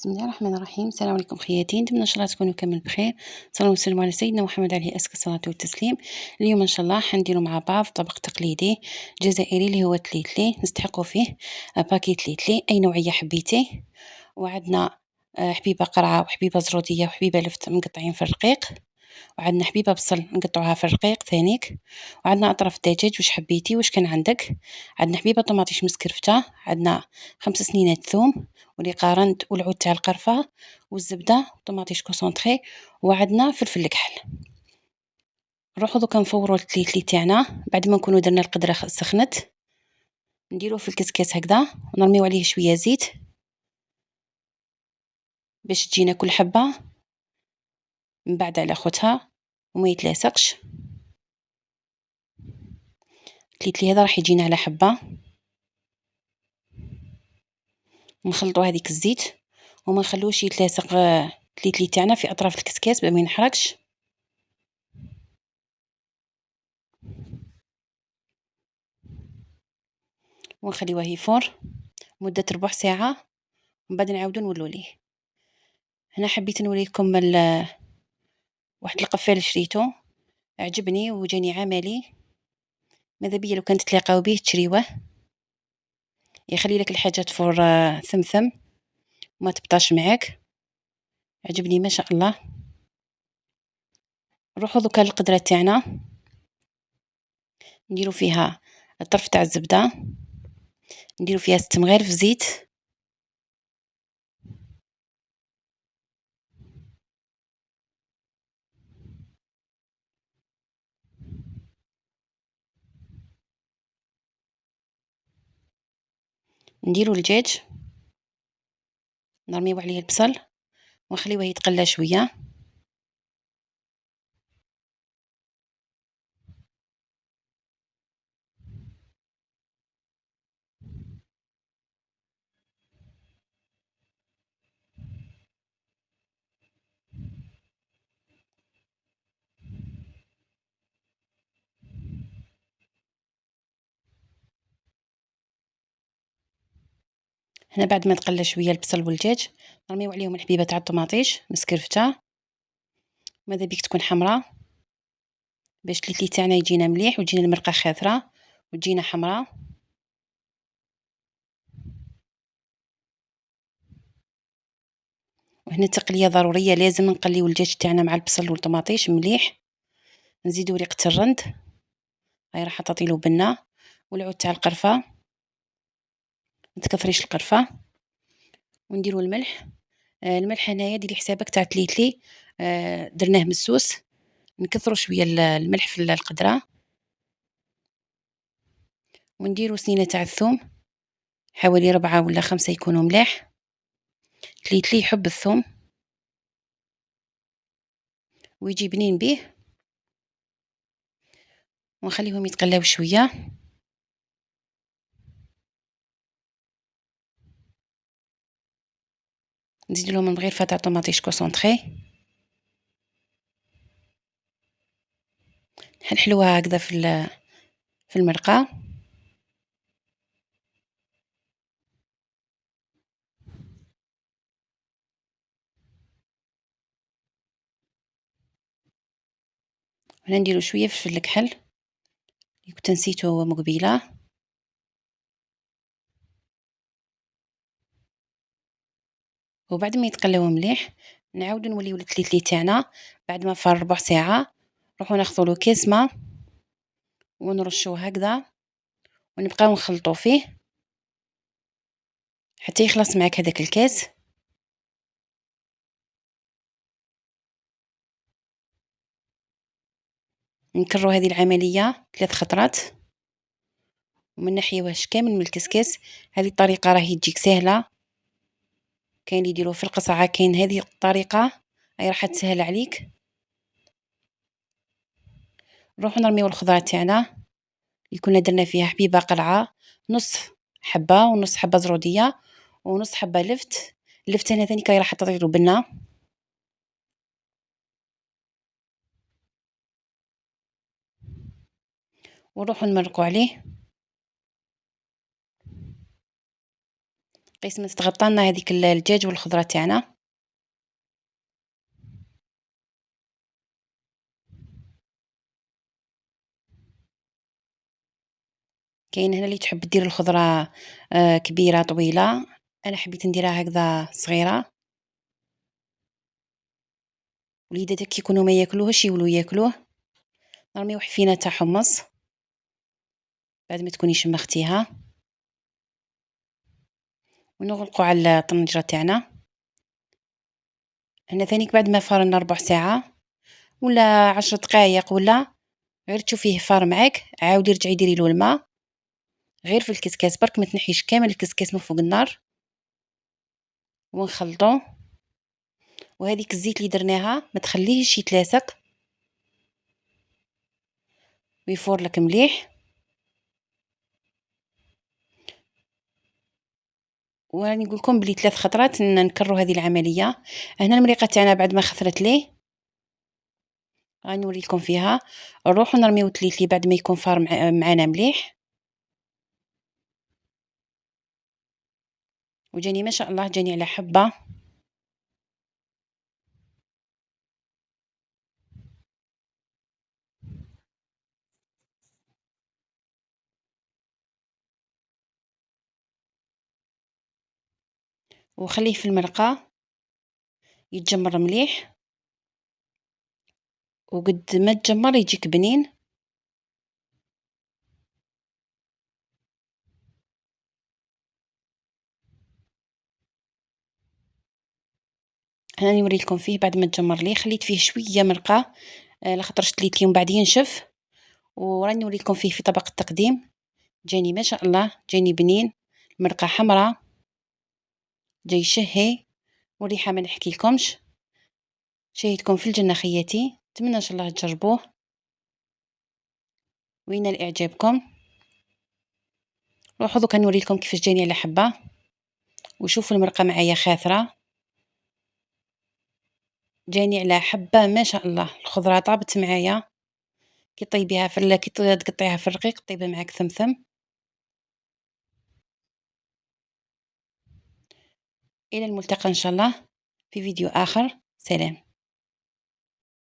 بسم الله الرحمن الرحيم. السلام عليكم خياتي، نتمنى ان شاء الله تكونوا كامل بخير. صلى الله وسلم على سيدنا محمد عليه اسكى الصلاه والتسليم. اليوم ان شاء الله حنديروا مع بعض طبق تقليدي جزائري اللي هو تليتلي. نستحقوا فيه باكيت تليتلي اي نوعيه حبيتي. وعندنا حبيبه قرعه وحبيبه زروديه وحبيبه لفت مقطعين في الرقيق، وعندنا حبيبه بصل نقطعوها في الرقيق ثانيك، وعندنا اطراف دجاج واش حبيتي واش كان عندك. عندنا حبيبه طماطيش مسكرفته، عندنا 5 سنينات ثوم واللي قارنت والعود تاع القرفه والزبده طماطيش كونسونطري، وعندنا فلفل الكحل. نروحو دوكا نفورو التليتلي تاعنا بعد ما نكونو درنا القدره سخنت. نديروه في الكسكاس هكذا ونرميو عليه شويه زيت باش تجينا كل حبه من بعد على خوتها وما يتلاصقش. التليتلي هذا راح يجينا على حبه. نخلطوا هذيك الزيت وما نخلوش يتلاصق التليتلي تاعنا في اطراف الكسكاس باش ما ينحرقش. ونخليوه يفور مده ربع ساعه ومن بعد نعاودو نولو ليه. هنا حبيت نوريكم واحد القفال شريتو عجبني وجاني عملي، ماذا بيا لو كانت تلاقاو به تشريوه، يخلي لك الحاجه تفور ثمثم وما تبطاش معاك. عجبني ما شاء الله. نروحو دوكا للقدره تاعنا نديرو فيها الطرف تاع الزبده، نديرو فيها 6 مغارف زيت، نديرو الدجاج نرميو عليه البصل ونخليوه يتقلى شويه. هنا بعد ما تقلى شويه البصل والدجاج نرميو عليهم الحبيبه تاع الطماطيش مسكرفته، ماذا بيك تكون حمراء باش التليتلي تاعنا يجينا مليح وتجينا المرقه خاثره وتجينا حمراء. وهنا التقليه ضروريه، لازم نقليو الدجاج تاعنا مع البصل والطماطيش مليح. نزيدو ريقه الرند هاي راح تعطيلو بنه، والعود تاع القرفه متكثريش القرفه، ونديرو الملح. الملح هنايا ديري حسابك تاع تليتلي درناه مسوس، نكثروا شويه الملح في القدره. ونديرو سنينه تاع الثوم حوالي 4 ولا 5 يكونوا ملاح. تليتلي يحب الثوم ويجي بنين بيه. ونخليهم يتقلاو شويه. نزيد لهم المغرفه تاع طماطيش كونسونطري نحلوها هكذا في المرقه. هنا نديرو شويه فلفل الكحل اللي كنت نسيتو مقبيله. وبعد ما يتقلاو مليح نعاودو نوليو التليتلي تاعنا بعد ما فار ربع ساعه. نروحو ناخذولو كيس ما ونرشوه هكذا ونبقاو نخلطو فيه حتى يخلص معاك هذاك الكاس. نكررو هذه العمليه 3 خطرات وما نحيوهش كامل من الكسكاس. هذه الطريقه راهي تجيك سهله، كاين اللي يديروه في القصعه، كاين هذه الطريقه هي راح تسهل عليك. نروحو نرميو الخضره تاعنا اللي كنا درنا فيها حبيبه قلعه، نص حبه ونص حبه زروديه ونص حبه لفت. اللفت هنا ثاني راح تعطيلو بنه. ونروحو نمرقو عليه. قيس ما تتغطى لنا هذيك الدجاج والخضرة تاعنا. كاين هنا اللي تحب دير الخضرة كبيرة طويلة، أنا حبيت نديرها هكذا صغيرة. وليداتك كي يكونوا ما ياكلوهش يولوا ياكلوه. نرميو حفينة تاع حمص بعد ما تكوني شمختيها، ونغلقوا على الطنجرة تاعنا. هنا ثانيك بعد ما فرنا ربع ساعة ولا 10 دقايق، ولا غير تشوفيه فار معاك عاودي رجعي ديريلو الماء غير في الكسكاس برك، ما تنحيش كامل الكسكاس من فوق النار، ونخلطو. وهذيك الزيت اللي درناها ما تخليهش يتلاصق ويفور لك مليح. وراني نقول لكم بلي 3 خطرات نكرروا هذه العمليه. هنا المريقه تاعنا بعد ما خثرت ليه غنوري لكم فيها. نروحوا نرميو التليتلي بعد ما يكون فار معانا مليح. وجاني ما شاء الله جاني على حبه. وخليه في المرقه يتجمر مليح، وقد ما تجمر يجيك بنين. هاني نوري لكم فيه بعد ما تجمر ليه، خليت فيه شويه مرقه لخاطر شتليت اليوم بعد ينشف. وراني نوري لكم فيه في طبق التقديم. جاني ما شاء الله جاني بنين، المرقه حمراء، جاي شهي، والريحه ما نحكي لكمش. شهيتكم في الجنه خياتي، نتمنى ان شاء الله تجربوه وينال اعجابكم. روحوا دوكا نوري لكم كيفاش جاني على حبه، وشوفوا المرقه معايا خاثره، جاني على حبه ما شاء الله. الخضره طابت معايا، كي طيبيها كي تقطعيها في الرقيق طيبه معاك ثمثم. الى الملتقى ان شاء الله في فيديو اخر. سلام.